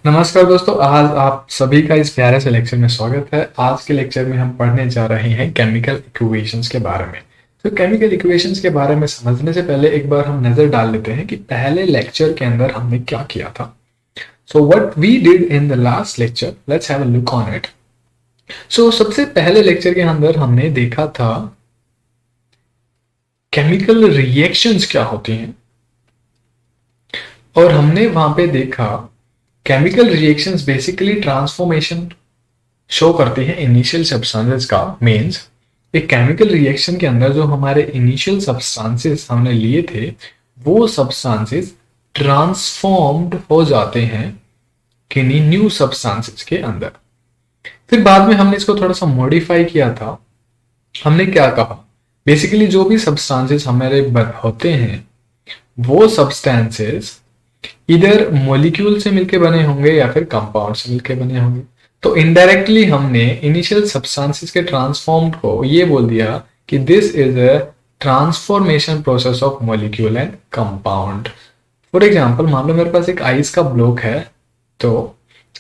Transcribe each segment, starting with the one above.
नमस्कार दोस्तों, आज आप सभी का इस प्यारे से लेक्चर में स्वागत है। आज के लेक्चर में हम पढ़ने जा रहे हैं केमिकल इक्वेशंस के बारे में। तो केमिकल इक्वेशंस के बारे में समझने से पहले एक बार हम नजर डाल लेते हैं कि पहले लेक्चर के अंदर हमने क्या किया था। So what we did in the last lecture, let's have a look on it. So सबसे पहले लेक्चर के अंदर हमने देखा था केमिकल रिएक्शंस क्या होती हैं, और हमने वहां पे देखा chemical reactions basically transformation show करते हैं इनिशियल सब्सटेंसेस का। मीन्स एक केमिकल रिएक्शन के अंदर जो हमारे इनिशियल सब्सटेंसेस हमने लिए थे वो सब्सटेंसेस ट्रांसफॉर्म्ड हो जाते हैं किन्हीं न्यू सब्सटेंसेस के अंदर। फिर बाद में हमने इसको थोड़ा सा मॉडिफाई किया था। हमने क्या कहा, बेसिकली जो भी सब्सटेंसेस हमारे होते हैं वो सब्सटेंसेस इधर मॉलिक्यूल से मिलके बने होंगे या फिर कंपाउंड से मिलके बने होंगे। तो इनडायरेक्टली हमने इनिशियल सब्सटेंसेस के ट्रांसफॉर्म्ड को ये बोल दिया कि this is a transformation process of molecule and compound. For example, मान लो मेरे पास एक आइस का ब्लॉक है, तो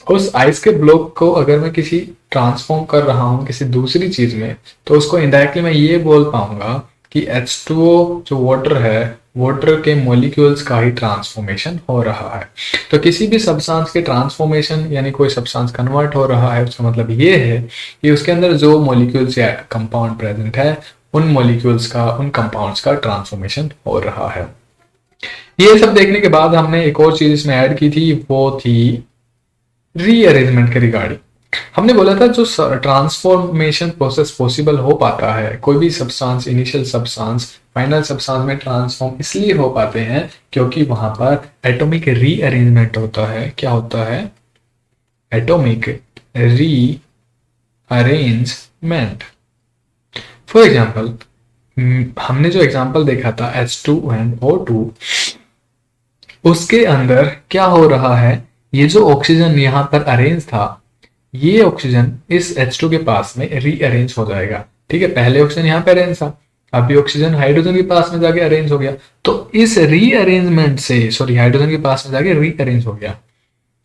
उस आइस के ब्लॉक को अगर मैं किसी ट्रांसफॉर्म कर रहा हूं किसी दूसरी चीज में, तो उसको इनडायरेक्टली मैं ये बोल पाऊंगा कि H2O जो वाटर है, वाटर के मॉलिक्यूल्स का ही ट्रांसफॉर्मेशन हो रहा है। तो किसी भी सब्सटेंस के ट्रांसफॉर्मेशन यानी कोई सब्सटेंस कन्वर्ट हो रहा है, उसका मतलब ये है कि उसके अंदर जो मॉलिक्यूल्स या कंपाउंड प्रेजेंट है उन मॉलिक्यूल्स का, उन कंपाउंड्स का ट्रांसफॉर्मेशन हो रहा है। ये सब देखने के बाद हमने एक और चीज इसमें ऐड की थी, वो थी रीअरेंजमेंट के रिगार्डिंग। हमने बोला था जो ट्रांसफॉर्मेशन प्रोसेस पॉसिबल हो पाता है, कोई भी substance initial substance final substance में ट्रांसफॉर्म इसलिए हो पाते हैं क्योंकि वहां पर एटॉमिक रीअरेंजमेंट होता है। क्या होता है? Atomic rearrangement. फॉर एग्जांपल, हमने जो एग्जांपल देखा था H2NO2, उसके अंदर क्या हो रहा है, ये जो ऑक्सीजन यहां पर अरेंज था, ये ऑक्सीजन इस H2 के पास में रीअरेंज हो जाएगा। ठीक है, पहले ऑक्सीजन यहाँ पे अरेंज था, अभी ऑक्सीजन हाइड्रोजन के पास में जाके अरेंज हो गया। तो इस रीअरेंजमेंट से, सॉरी, हाइड्रोजन के पास में जाके रीअरेंज हो गया।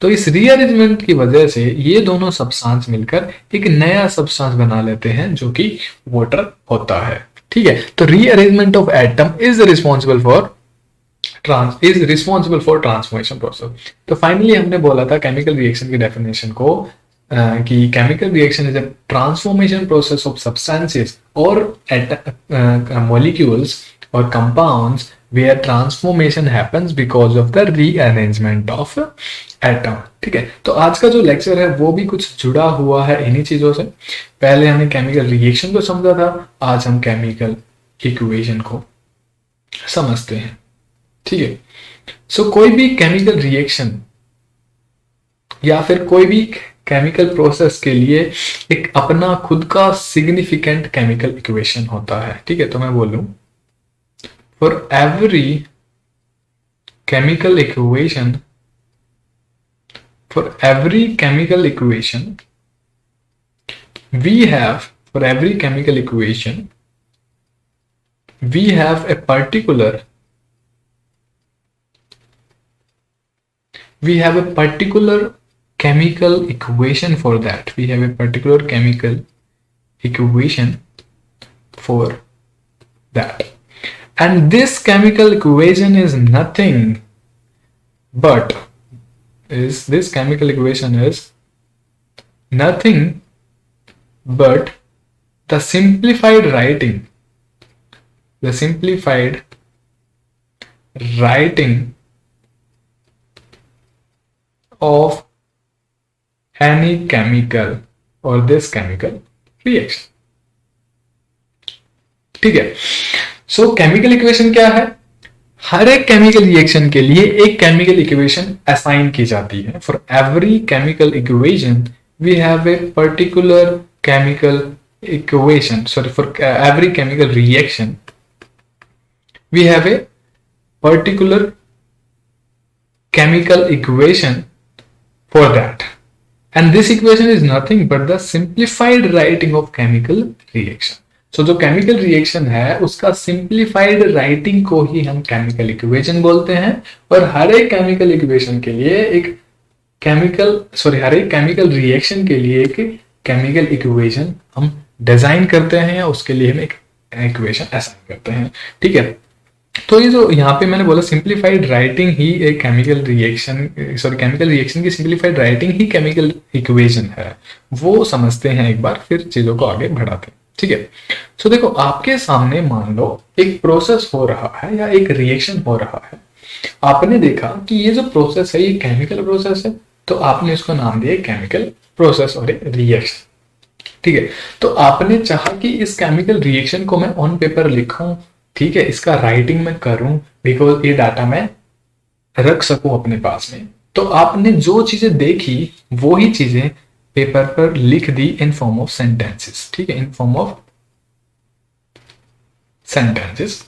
तो इस रीअरेंजमेंट की वजह से ये दोनों सब्सटेंस मिलकर एक नया सब्सटेंस बना लेते हैं जो कि वाटर होता है। ठीक है, तो rearrangement of atom is responsible for transformation process. तो फाइनली हमने बोला था केमिकल रिएक्शन की डेफिनेशन को, कि chemical reaction is a transformation process of substances और मॉलिक्यूल्स और compounds where transformation happens because of the rearrangement of atom. ठीक है, तो आज का जो लेक्चर है वो भी कुछ जुड़ा हुआ है इन्हीं चीजों से। पहले हमने केमिकल रिएक्शन को समझा था, आज हम केमिकल इक्वेशन को समझते हैं। ठीक है, सो कोई भी केमिकल रिएक्शन या फिर कोई भी केमिकल प्रोसेस के लिए एक अपना खुद का सिग्निफिकेंट केमिकल इक्वेशन होता है। ठीक है, तो मैं बोलूं, for every chemical equation, for every chemical equation we have, for every chemical equation we have a particular, we have a particular chemical equation for that. We have a particular chemical equation for that. And this chemical equation is nothing but, this chemical equation is nothing but the simplified writing of any chemical or this chemical reaction. ठीक है, सो chemical equation क्या है? हर एक chemical reaction के लिए एक chemical equation assign की जाती है। For every chemical equation we have a particular chemical equation, sorry, for every chemical reaction we have a particular chemical equation for that, and this equation is nothing but the simplified writing of chemical reaction. So जो chemical reaction है उसका simplified writing को ही हम chemical equation बोलते हैं, और हर एक chemical equation के लिए एक हर एक केमिकल रिएक्शन के लिए एक केमिकल इक्वेशन हम डिजाइन करते हैं या उसके लिए हम एक इक्वेशन असाइन करते हैं। ठीक है, तो ये जो यहाँ पे मैंने बोला सिंप्लीफाइड राइटिंग ही एक केमिकल रिएक्शन की सिंप्लीफाइड राइटिंग ही केमिकल इक्वेशन है, वो समझते हैं एक बार, फिर चीजों को आगे बढ़ाते हैं। ठीक है, तो देखो आपके सामने मान लो एक प्रोसेस हो रहा है या एक रिएक्शन हो रहा है। आपने देखा कि ये जो प्रोसेस है ये केमिकल प्रोसेस है, तो आपने इसको नाम दिया केमिकल प्रोसेस और रिएक्शन। ठीक है, तो आपने चाहा कि इस केमिकल रिएक्शन को मैं ऑन पेपर लिखूं, ठीक है, इसका राइटिंग मैं करूं बिकॉज ये डाटा मैं रख सकूं अपने पास में। तो आपने जो चीजें देखी वो ही चीजें पेपर पर लिख दी इन फॉर्म ऑफ सेंटेंसेस। ठीक है, इन फॉर्म ऑफ सेंटेंसेस।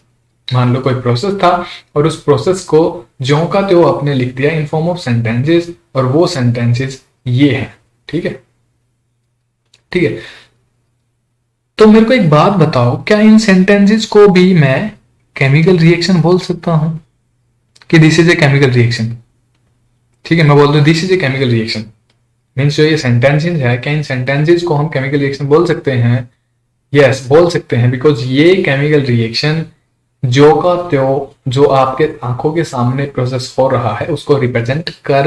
मान लो कोई प्रोसेस था और उस प्रोसेस को ज्यों का त्यों आपने लिख दिया इन फॉर्म ऑफ सेंटेंसेस, और वो सेंटेंसेस ये हैं। ठीक है, ठीक है, तो मेरे को एक बात बताओ, क्या इन सेंटेंसेस को भी मैं केमिकल रिएक्शन बोल सकता हूं कि this is a chemical reaction? ठीक है, मैं बोल दूं this is a chemical reaction, means जो ये सेंटेंसेस है, क्या इन सेंटेंसेस को हम केमिकल रिएक्शन बोल सकते हैं? यस, बोल सकते हैं, बिकॉज ये केमिकल रिएक्शन जो का त्यों जो आपके आंखों के सामने प्रोसेस हो रहा है उसको रिप्रेजेंट कर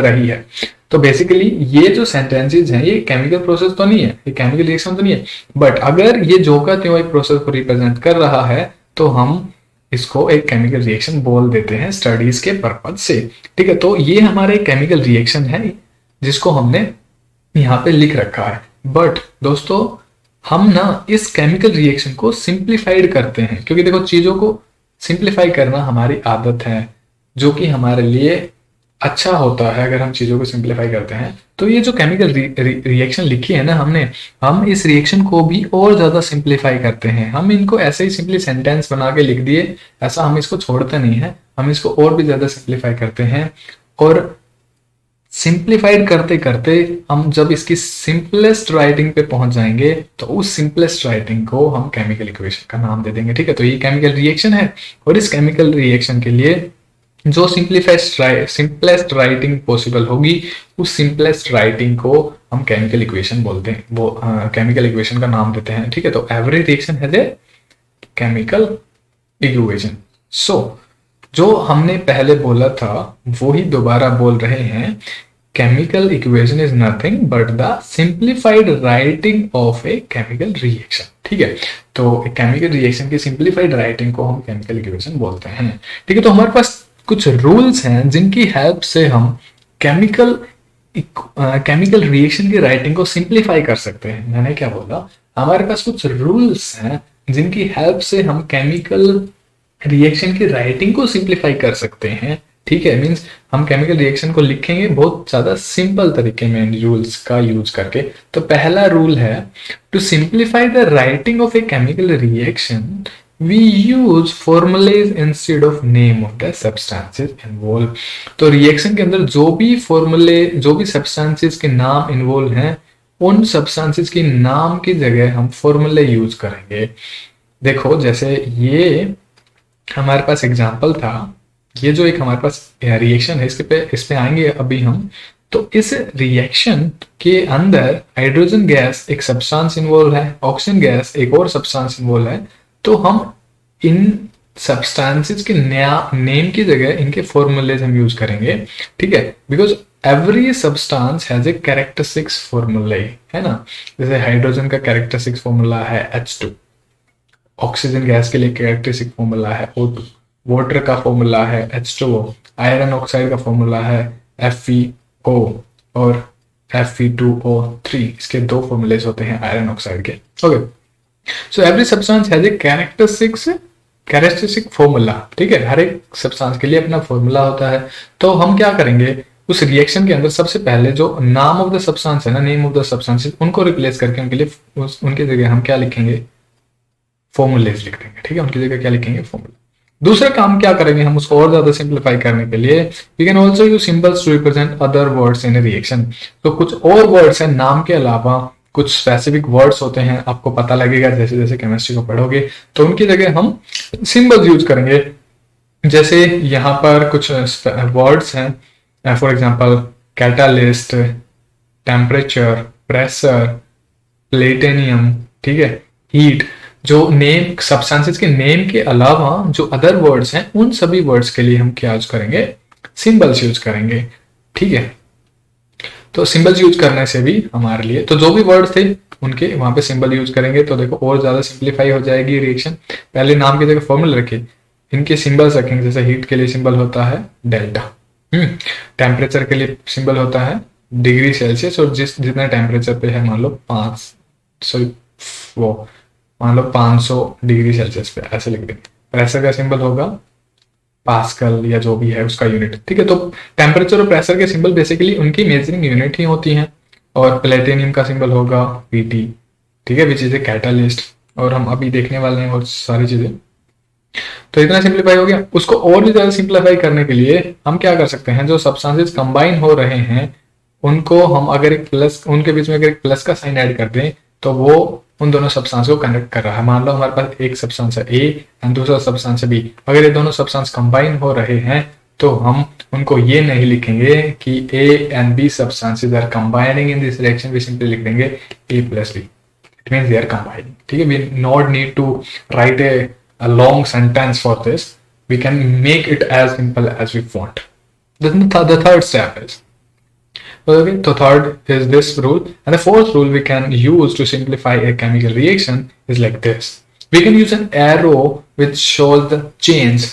रही है। तो बेसिकली ये जो सेंटेंसेस हैं ये केमिकल प्रोसेस तो नहीं है, ये केमिकल रिएक्शन तो नहीं है, बट अगर ये जो का त्यों एक प्रोसेस को रिप्रेजेंट कर रहा है तो हम इसको एक केमिकल रिएक्शन बोल देते हैं स्टडीज के पर्पज से। ठीक है, तो ये हमारा एक केमिकल रिएक्शन है जिसको हमने यहाँ पे लिख रखा है। बट दोस्तों हम ना इस केमिकल रिएक्शन को सिंप्लीफाइड करते हैं, क्योंकि देखो चीजों को सिंप्लीफाई करना हमारी आदत है, जो कि हमारे लिए अच्छा होता है अगर हम चीजों को सिंप्लीफाई करते हैं। तो ये जो केमिकल रिएक्शन लिखी है ना हमने, हम इस रिएक्शन को भी और ज्यादा सिंप्लीफाई करते हैं। हम इनको ऐसे ही सिंपली सेंटेंस बना के लिख दिए, ऐसा हम इसको छोड़ते नहीं है, हम इसको और भी ज्यादा सिंप्लीफाई करते हैं। और सिंप्लीफाइड करते करते हम जब इसकी सिंपलेस्ट राइटिंग पे पहुंच जाएंगे तो उस सिंपलेस्ट राइटिंग को हम केमिकल इक्वेशन का नाम दे देंगे। ठीक है, तो ये केमिकल रिएक्शन है, और इस केमिकल रिएक्शन के लिए जो सिंपलेस्ट राइटिंग पॉसिबल होगी उस सिंपलेस्ट राइटिंग को हम केमिकल इक्वेशन बोलते हैं, वो केमिकल इक्वेशन का नाम देते हैं। ठीक है, तो every reaction has a chemical equation. So जो हमने पहले बोला था वो ही दोबारा बोल रहे हैं, chemical equation is nothing but the simplified writing of a chemical reaction. ठीक है, तो केमिकल रिएक्शन की सिंप्लीफाइड राइटिंग को हम केमिकल इक्वेशन बोलते हैं। ठीक है, तो हमारे पास कुछ रूल्स हैं जिनकी हेल्प से हम केमिकल रिएक्शन की राइटिंग को सिंप्लीफाई कर सकते हैं। मैंने क्या बोला, हमारे पास कुछ रूल्स हैं जिनकी हेल्प से हम केमिकल रिएक्शन की राइटिंग को सिंप्लीफाई कर सकते हैं। ठीक है, मींस हम केमिकल रिएक्शन को लिखेंगे बहुत ज्यादा सिंपल तरीके में इन रूल्स का यूज करके। तो पहला रूल है, to simplify the writing of a chemical reaction we use formulae instead of name of the substances involve. तो रिएक्शन के अंदर जो भी सब्सटेंसेस के नाम इन्वॉल्व हैं, उन सब्सटेंसेस के नाम की जगह हम फॉर्मूले यूज करेंगे। देखो जैसे ये हमारे पास एग्जाम्पल था, ये जो एक हमारे पास रिएक्शन है इस पे आएंगे अभी हम। तो इस रिएक्शन के अंदर हाइड्रोजन गैस एक सब्सटेंस इन्वॉल्व है, ऑक्सीजन गैस एक और सब्सटेंस इन्वॉल्व है। तो हम इन सब्सटेंसेस के नेम की जगह इनके फॉर्मूलेज हम यूज करेंगे। ठीक है, because every substance has a characteristics फॉर्मूले, है ना। जैसे हाइड्रोजन का कैरेक्टरिस्टिक्स फॉर्मूला है H2, ऑक्सीजन गैस के लिए कैरेक्टरिस्टिक फॉर्मूला है O2, वाटर का फॉर्मूला है H2O, आयरन ऑक्साइड का फॉर्मूला है FeO और Fe2O3। इसके दो फॉर्मूलेज होते हैं आयरन ऑक्साइड के। Okay, so every substance has a characteristic formula. ठीक है, हर एक सब्सटेंस के लिए अपना फॉर्मूला होता है। तो हम क्या करेंगे, उस रिएक्शन के अंदर सबसे पहले जो नाम ऑफ द सब्सटेंस है ना, नेम ऑफ द सब्सटेंसेस, उनको रिप्लेस करके उनकी जगह हम क्या लिखेंगे, फॉर्मूलेज लिख देंगे। ठीक है, उनकी जगह क्या लिखेंगे, फॉर्मूला। दूसरा काम क्या करेंगे हम उसको और ज्यादा सिंप्लीफाई करने के लिए, we can also use symbols to represent other words in a reaction. तो कुछ और वर्ड्स हैं नाम के अलावा, कुछ स्पेसिफिक वर्ड्स होते हैं, आपको पता लगेगा जैसे जैसे केमिस्ट्री को पढ़ोगे। तो उनकी जगह हम सिंबल्स यूज करेंगे। जैसे यहाँ पर कुछ वर्ड्स हैं for example catalyst, temperature, pressure, platinum, ठीक है, हीट। जो नेम सब्सटेंसेस के नेम के अलावा जो अदर वर्ड्स हैं उन सभी वर्ड्स के लिए हम क्या यूज करेंगे, सिंबल्स यूज करेंगे, ठीक है। तो सिंबल्स यूज करने से भी हमारे लिए, तो जो भी वर्ड थे उनके वहां पे सिंबल यूज करेंगे तो देखो और ज्यादा सिंप्लीफाई हो जाएगी रिएक्शन। पहले नाम की जगह फॉर्मूला रखे, इनके सिंबल्स रखेंगे, जैसे हीट के लिए सिंबल होता है डेल्टा, टेम्परेचर के लिए सिंबल होता है डिग्री सेल्सियस, और जितने टेम्परेचर पे है मान लो 500, वो मान लो 500 डिग्री सेल्सियस पे ऐसे लिख देंगे। प्रेशर का सिंबल होगा पास्कल या जो भी है उसका यूनिट, ठीक है। तो टेम्परेचर और प्रेशर के सिंबल बेसिकली उनकी मेजरिंग यूनिट ही होती हैं। और प्लेटिनियम का सिंबल होगा पीटी, ठीक है, विच इज ए कैटालिस्ट। और हम अभी देखने वाले हैं बहुत सारी चीजें। तो इतना सिंप्लीफाई हो गया। उसको और भी ज्यादा सिंप्लीफाई करने के लिए हम क्या कर सकते हैं, जो सब्सटेंसेस कंबाइन हो रहे हैं उनको हम अगर एक प्लस, उनके बीच में अगर एक प्लस का साइन ऐड कर दें तो वो उन दोनों सब्सटेंस को कनेक्ट कर रहा है। मान लो हमारे पास एक सब्सटेंस है ए एंड दूसरा सब्सटेंस है बी, अगर ये दोनों सब्सटेंस कंबाइन हो रहे हैं तो हम उनको ये नहीं लिखेंगे कि A and B substances are combining in this reaction, we simply लिख देंगे A plus B, it means they are combining, ठीक है। We not need to write a long sentence for this. We can make it as simple as we want. The third step is, okay, so third is this rule, and the fourth rule we can use to simplify a chemical reaction is like this. We can use an arrow which shows the change,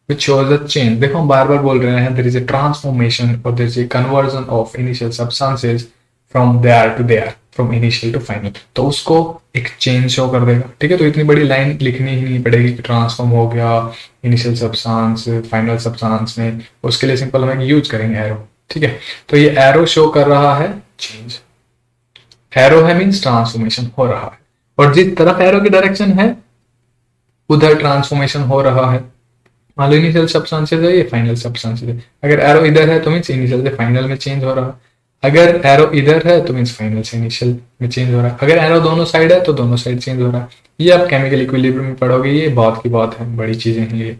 देखो हम बार बार बोल रहे हैं there is a transformation or there is a conversion of initial substances from there to there, from initial to final, तो उसको एक change show कर देगा, ठीक है। तो इतनी बड़ी लाइन लिखनी ही नहीं पड़ेगी कि ट्रांसफॉर्म हो गया इनिशियल सब्सटेंस फाइनल सब्सटेंस में, उसके लिए सिंपल हम यूज करेंगे एरो, ठीक है। तो ये एरो शो कर रहा है चेंज, एरो है मींस ट्रांसफॉर्मेशन हो रहा है, और जिस तरफ एरो की डायरेक्शन है उधर ट्रांसफॉर्मेशन हो रहा है। मान लो इनिशियल सब्सटेंसेस है, ये फाइनल सब्सटेंसेस है, अगर एरो इधर है तो मींस इनिशियल से फाइनल में चेंज हो रहा है, अगर एरो इधर है तो मींस फाइनल से इनिशियल में चेंज हो रहा है, अगर एरो दोनों साइड है तो दोनों साइड चेंज हो रहा है। ये आप केमिकल इक्विलिब्रियम में पढ़ोगे, ये बहुत की बात है, बड़ी चीजें हैं ये,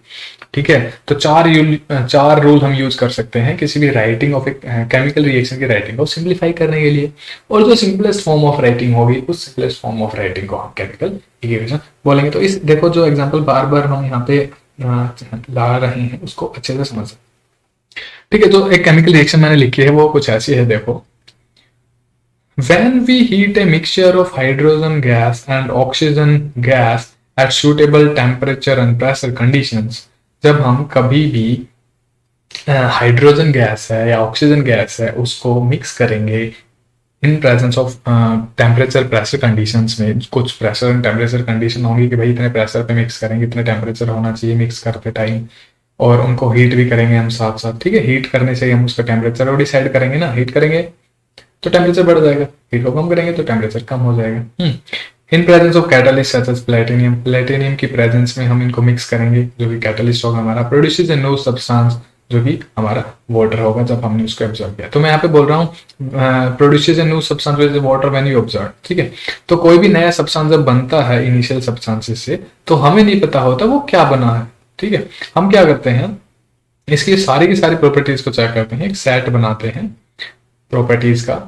ठीक है। तो चार रूल हम यूज कर सकते हैं किसी भी राइटिंग ऑफ एक केमिकल रिएक्शन की राइटिंग को सिंप्लीफाई करने के लिए, और जो सिंपलेस्ट फॉर्म ऑफ राइटिंग होगी उस सिंपलेस्ट फॉर्म ऑफ राइटिंग को हम केमिकल इक्वेशन बोलेंगे। तो इस देखो जो एग्जाम्पल बार बार हम यहाँ पे ला रहे हैं उसको अच्छे से समझ, ठीक है। तो एक केमिकल रिएक्शन मैंने लिखी है वो कुछ ऐसी है, देखो। When we heat a mixture of hydrogen gas and oxygen gas at suitable temperature and pressure conditions, जब हम कभी भी हाइड्रोजन गैस है या ऑक्सीजन गैस है उसको मिक्स करेंगे इन presence of temperature pressure conditions में, कुछ प्रेशर एंड टेम्परेचर कंडीशन होंगी कि भाई इतने प्रेशर पे मिक्स करेंगे, इतने टेम्परेचर होना चाहिए मिक्स करते टाइम, और उनको हीट भी करेंगे हम साथ साथ, ठीक है। हीट करने से हम उसका टेम्परेचर और डिसाइड करेंगे ना, हीट करेंगे तो टेम्परेचर बढ़ जाएगा, हीट को कम करेंगे तो टेम्परेचर कम हो जाएगा। In presence of catalyst such as platinum, platinum की प्रेजेंस में हम इनको मिक्स करेंगे, जो कि कैटलिस्ट होगा हमारा, प्रोड्यूसेस ए न्यू सब्सटेंस, जो कि हमारा वाटर होगा जब हमने उसको ऑब्जर्व किया। तो मैं यहाँ पे बोल रहा हूँ produces a new substance with water when you observe, ठीक है। तो कोई भी नया सब्सटेंस जब बनता है इनिशियल सब्सटेंसेस से तो हमें नहीं पता होता वो क्या बना है, ठीक है। हम क्या करते हैं, इसकी सारी की सारी प्रॉपर्टीज को चेक करते हैं, एक सेट बनाते हैं प्रॉपर्टीज का,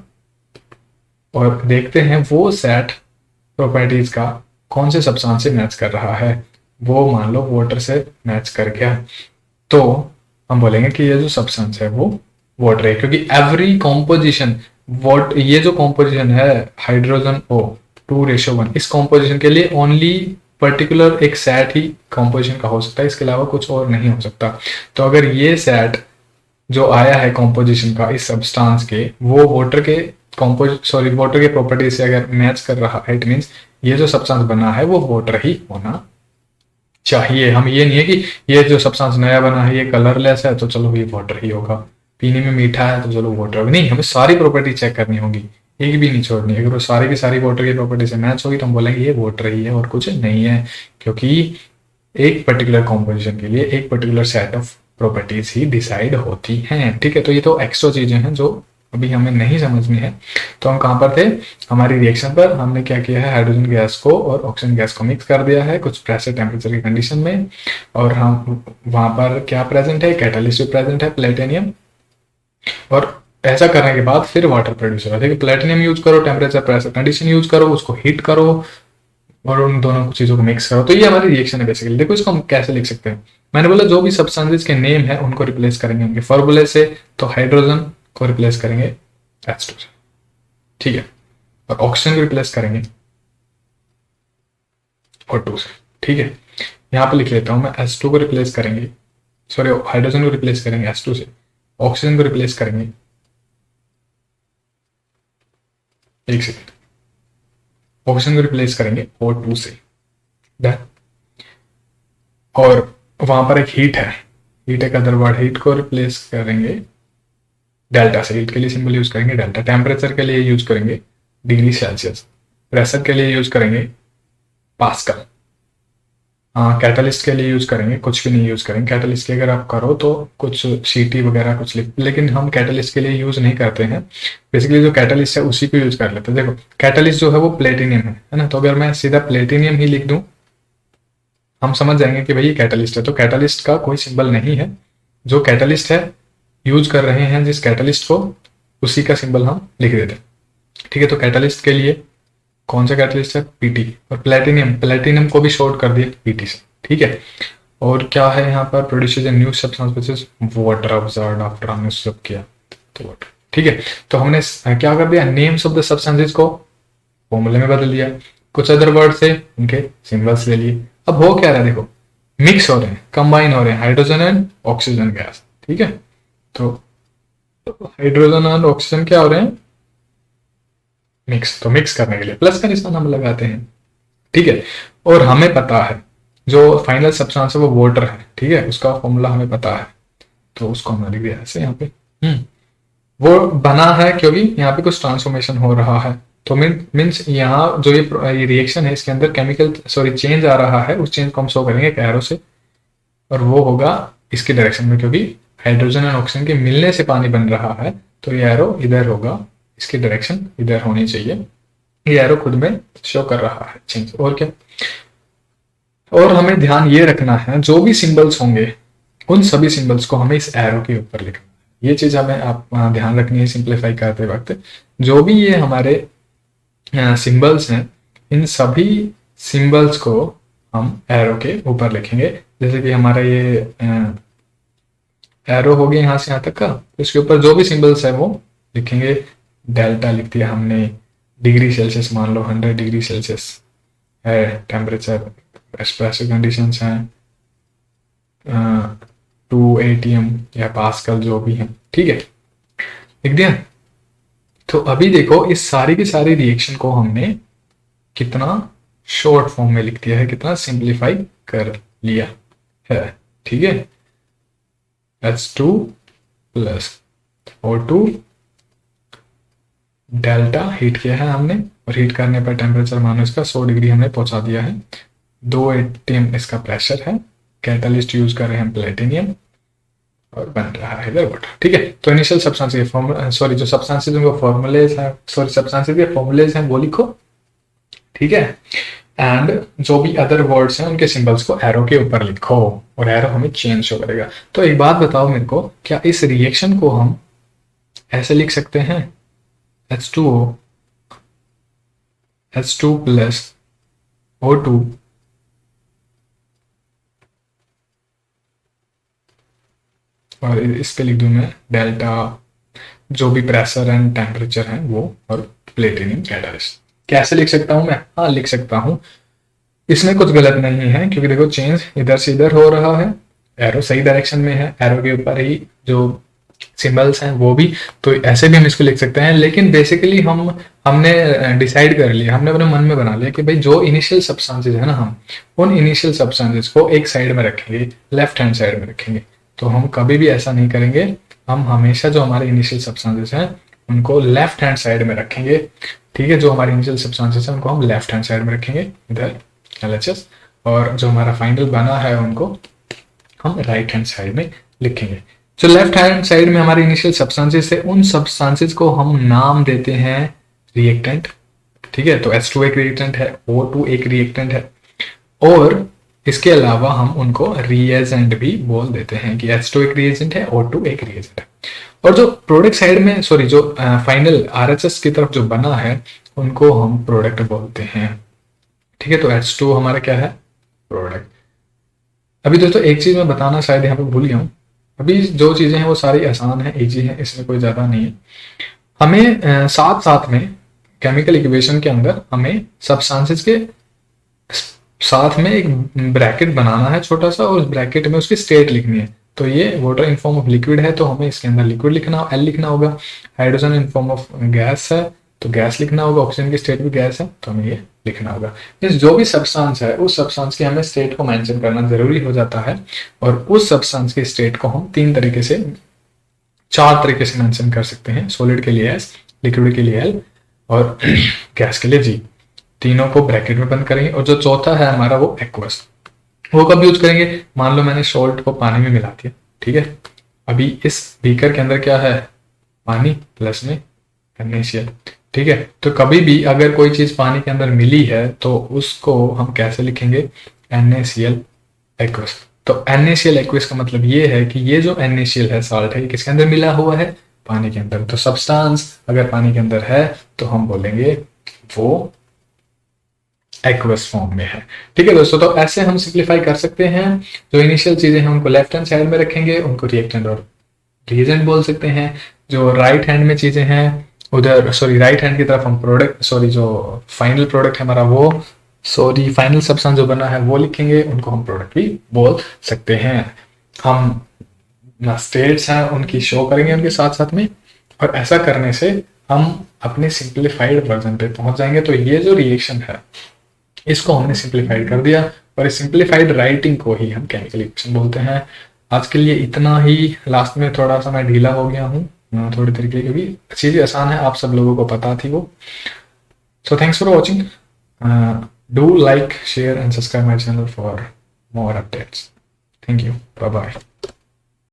और देखते हैं वो सेट प्रॉपर्टीज का कौन से सब्सटेंस से मैच कर रहा है। वो मान लो वाटर से मैच कर गया तो हम बोलेंगे कि ये जो सब्सटेंस है वो वाटर है, क्योंकि एवरी कॉम्पोजिशन ये जो कॉम्पोजिशन है हाइड्रोजन O 2:1, इस कॉम्पोजिशन के लिए ओनली पर्टिकुलर एक सेट ही कॉम्पोजिशन का हो सकता है, इसके अलावा कुछ और नहीं हो सकता। तो अगर ये सेट जो आया है कॉम्पोजिशन का इस सब्सटेंस के, वो वाटर के वाटर के प्रॉपर्टी से अगर मैच कर रहा है, इट मींस ये जो सब्सटेंस बना है वो वाटर ही होना चाहिए। हम ये नहीं है कि ये जो सब्सटेंस नया बना है ये कलरलेस है तो चलो ये वाटर ही होगा, पीने में मीठा है तो चलो वाटर होगा, नहीं, हमें सारी प्रॉपर्टी चेक करनी होगी, एक भी नहीं छोड़नी। अगर वो सारी की सारी वाटर की प्रॉपर्टी से मैच होगी तो हम बोलेंगे ये वाटर ही है और कुछ नहीं है, क्योंकि एक पर्टिकुलर कॉम्पोजिशन के लिए एक particular set of properties he decide होती हैं, ठीक है। तो ये तो एक्स्ट्रा चीजें हैं जो अभी हमें नहीं समझनी है। तो हम कहाँ पर थे, हमारी रिएक्शन पर हमने क्या किया है, हाइड्रोजन गैस को और ऑक्सीजन गैस को मिक्स कर दिया है कुछ प्रेशर टेम्परेचर की कंडीशन में, और हम वहां पर क्या प्रेजेंट है, कैटालिस्ट प्रेजेंट है प्लेटिनियम, और ऐसा करने के बाद फिर वाटर प्रोड्यूस होगा। देखिए प्लेटिनियम यूज करो, टेम्परेचर प्रेशर कंडीशन यूज करो, उसको हीट करो और उन दोनों चीजों को मिक्स करो, तो ये हमारी रिएक्शन है बेसिकली। देखो इसको हम कैसे लिख सकते हैं, मैंने बोला जो भी सब्सटेंसेस के नेम है उनको रिप्लेस करेंगे उनके फॉर्मूले से, तो हाइड्रोजन को रिप्लेस करेंगे H2 से, ठीक है, और ऑक्सीजन को रिप्लेस करेंगे O2 से, ठीक है। यहाँ पे लिख लेता हूं मैं, H2 को रिप्लेस करेंगे, सॉरी हाइड्रोजन को रिप्लेस करेंगे H2 से, ऑक्सीजन को रिप्लेस करेंगे, एक सेकेंड, ऑक्सीजन को रिप्लेस करेंगे O2 से, डन। और वहां पर एक हीट है, हीट एक अदर वर्ड, हीट को रिप्लेस करेंगे डेल्टा से, हीट के लिए सिंबल यूज करेंगे डेल्टा, टेम्परेचर के लिए यूज करेंगे डिग्री सेल्सियस, प्रेशर के लिए यूज करेंगे पास्कल, हाँ कैटलिस्ट के लिए यूज करेंगे कुछ भी नहीं यूज करेंगे। कैटलिस्ट की अगर आप करो तो कुछ सीटी वगैरह कुछ लिख, लेकिन हम कैटलिस्ट के लिए यूज नहीं करते हैं, बेसिकली जो कैटलिस्ट है उसी को यूज कर लेते हैं। देखो कैटलिस्ट जो है वो प्लेटिनियम है ना, तो अगर मैं सीधा प्लेटिनियम ही लिख दूं हम समझ जाएंगे कि भाई ये कैटलिस्ट है, तो कैटलिस्ट का कोई सिंबल नहीं है, जो कैटलिस्ट है यूज कर रहे हैं जिस कैटलिस्ट को उसी का सिंबल हम लिख देते हैं, ठीक है। तो कैटलिस्ट के लिए कौन सा कैटलिस्ट है, पीटी, और प्लेटिनियम, प्लेटिनियम को भी शॉर्ट कर दिया पीटी से, ठीक है। और क्या है यहाँ पर, produces new substance which is water observed after, हमने सब किया तो वाटर, ठीक है। तो हमने क्या कर दिया, नेम्स ऑफ द सब्सटेंसेस को फॉर्मूले में बदल दिया, कुछ अदर वर्ड से उनके सिंबल्स ले लिए। अब हो क्या रहा है, देखो मिक्स हो रहे हैं, कंबाइन हो रहे हैं हाइड्रोजन एंड ऑक्सीजन गैस, ठीक है। तो हाइड्रोजन एंड ऑक्सीजन क्या हो रहे हैं, मिक्स, तो मिक्स करने के लिए प्लस का निशान हम लगाते हैं, ठीक है। और हमें पता है जो फाइनल सब्सटेंस है वो वाटर है, ठीक है, उसका फॉर्मूला हमें पता है, तो उसको हमने लिख दिया ऐसे यहाँ पे। वो बना है क्योंकि यहाँ पे कुछ ट्रांसफॉर्मेशन हो रहा है, तो मीन्स यहाँ जो ये रिएक्शन है इसके अंदर केमिकल सॉरी चेंज आ रहा है, उस चेंज को हम शो करेंगे एक एरो से, और वो होगा इसके डायरेक्शन में, क्योंकि हाइड्रोजन और ऑक्सीजन के मिलने से पानी बन रहा है, तो ये एरो इधर होगा, इसकी डायरेक्शन इधर होनी चाहिए, ये एरो खुद में शो कर रहा है चेंज, और क्या। और हमें ध्यान ये रखना है जो भी सिंबल्स होंगे उन सभी सिंबल्स को हमें इस एरो के ऊपर लिखना है, ये चीज हमें आप ध्यान रखनी है सिंप्लीफाई करते वक्त। जो भी ये हमारे सिंबल्स हैं इन सभी सिंबल्स को हम एरो के ऊपर लिखेंगे, जैसे कि हमारा ये एरो हो गया यहाँ से यहाँ तक का, इसके ऊपर जो भी सिंबल्स है वो लिखेंगे। डेल्टा लिख दिया हमने, डिग्री सेल्सियस मान लो 100 डिग्री सेल्सियस है टेम्परेचर, प्रेशर कंडीशंस हैं 2 atm या पास्कल जो भी है, ठीक है, लिख दिया। तो अभी देखो इस सारी की सारी रिएक्शन को हमने कितना शॉर्ट फॉर्म में लिख दिया है, कितना सिंप्लीफाई कर लिया है, ठीक है। H2 plus O2 delta heat किया है हमने, और हीट करने पर टेम्परेचर मानो इसका 100 डिग्री हमने पहुंचा दिया है, 2 atm इसका प्रेशर है, कैटलिस्ट यूज कर रहे हैं प्लेटिनियम, और बन रहा है इधर वाटर, ठीक है। तो इनिशियल सब्सटेंसेस सॉरी जो सब्सटेंसेस उनको फॉर्मूलेज है, सॉरी सब्सटेंसेस के फॉर्मूलेज हैं वो लिखो, ठीक है। एंड जो भी अदर वर्ड्स हैं उनके सिंबल्स को एरो के ऊपर लिखो, और एरो हमें चेंज शो करेगा। तो एक बात बताओ मेरे को, क्या इस रिएक्शन को हम ऐसे लिख सकते हैं, H2O H2 प्लस O2 और इस पे लिख दूं मैं डेल्टा जो भी प्रेशर एंड टेम्परेचर है वो, और प्लेटिनियम कैटलिस्ट। कैसे लिख सकता हूं मैं, हाँ लिख सकता हूं, इसमें कुछ गलत नहीं है, क्योंकि देखो चेंज इधर से इधर हो रहा है, एरो सही डायरेक्शन में है, एरो के ऊपर ही जो सिंबल्स हैं वो भी, तो ऐसे भी हम इसको लिख सकते हैं। लेकिन बेसिकली हमने डिसाइड कर लिया, हमने अपने मन में बना लिया कि भाई जो इनिशियल सब्सटेंसेस है ना, हम उन इनिशियल सब्सटेंसेस को एक साइड में रखेंगे, लेफ्ट हैंड साइड में रखेंगे। तो हम कभी भी ऐसा नहीं करेंगे, हम हमेशा जो हमारे इनिशियल सब्सटेंसेस हैं उनको लेफ्ट हैंड साइड में रखेंगे, ठीक है। जो हमारे इनिशियल सब्सटेंसेस हैं उनको हम लेफ्ट हैंड साइड में रखेंगे इधर LHS, और जो हमारा फाइनल बना है उनको हम राइट हैंड साइड में लिखेंगे। जो लेफ्ट हैंड साइड में हमारे इनिशियल सब्सटेंसेस है उन सब्सटेंसेस को हम नाम देते हैं रिएक्टेंट, ठीक है। तो H2 एक रिएक्टेंट है, O2 एक रिएक्टेंट है, और इसके अलावा हम उनको रिएजेंट भी बोल देते हैं कि H2 एक रिएजेंट है, O2 एक रिएजेंट है। और जो प्रोडक्ट साइड में सॉरी जो फाइनल RHS की तरफ जो बना है उनको हम प्रोडक्ट बोलते हैं। ठीक है, तो H2 हमारा क्या है, प्रोडक्ट। अभी दोस्तों एक चीज मैं बताना शायद यहाँ पे भूल गया हूँ। अभी जो चीजें हैं वो सारी आसान है, इजी है, इसमें कोई ज्यादा नहीं है। हमें साथ साथ में केमिकल इक्वेशन के अंदर हमें सब्सटेंसेस के साथ में एक ब्रैकेट बनाना है छोटा सा, और उस ब्रैकेट में उसकी स्टेट लिखनी है। तो ये water in form of liquid है तो हमें इसके अंदर लिक्विड लिखना, एल लिखना होगा। Hydrogen in form of gas है तो गैस लिखना होगा, ऑक्सीजन की स्टेट भी गैस है तो हमें ये लिखना होगा। इस जो भी सब्सटेंस है उस सब्सटेंस की हमें स्टेट को मेंशन करना जरूरी हो जाता है, और उस सब्सटेंस की स्टेट को हम चार तरीके से मेंशन कर सकते हैं। सॉलिड के लिए एस, लिक्विड के लिए एल, और गैस के लिए जी। तीनों को ब्रैकेट में बंद करेंगे, और जो चौथा है हमारा वो एक्वस, वो कब यूज करेंगे, मान लो मैंने सॉल्ट को पानी में मिला दिया, ठीक है। अभी इस बीकर के अंदर क्या है, पानी प्लस में NaCl, ठीक है। तो कभी भी अगर कोई चीज पानी के अंदर मिली है तो उसको हम कैसे लिखेंगे, NaCl एक्वस। तो NaCl एक्वस का मतलब ये है कि ये जो NaCl है, साल्ट है, ये किसके अंदर मिला हुआ है, पानी के अंदर। तो सब्सटेंस अगर पानी के अंदर है तो हम बोलेंगे वो एक्वस फॉर्म में है। ठीक है दोस्तों, तो ऐसे हम सिंप्लीफाई कर सकते हैं। जो इनिशियल चीजें हैं उनको लेफ्ट हैंड साइड में रखेंगे, उनको रिएक्टेंट और रिएजेंट बोल सकते हैं। जो राइट हैंड में चीजें हैं उधर, सॉरी राइट हैंड की तरफ हम प्रोडक्ट, सॉरी जो फाइनल प्रोडक्ट है हमारा वो, सॉरी फाइनल सब्सटेंस जो बना है वो लिखेंगे, उनको हम प्रोडक्ट भी बोल सकते हैं। हम स्टेट्स हैं उनकी शो करेंगे उनके साथ साथ में, और ऐसा करने से हम अपने सिंप्लीफाइड वर्जन पे पहुंच जाएंगे। तो ये जो रिएक्शन है इसको हमने सिंप्लीफाइड कर दिया, और इस सिंप्लीफाइड राइटिंग को ही हम केमिकल इक्वेशन बोलते हैं। आज के लिए इतना ही। लास्ट में थोड़ा सा मैं ढीला हो गया हूँ थोड़ी तरीके की, भी चीजें आसान है, आप सब लोगों को पता थी वो। So thanks for watching, do like, share and subscribe my channel for more updates. Thank you. Bye bye.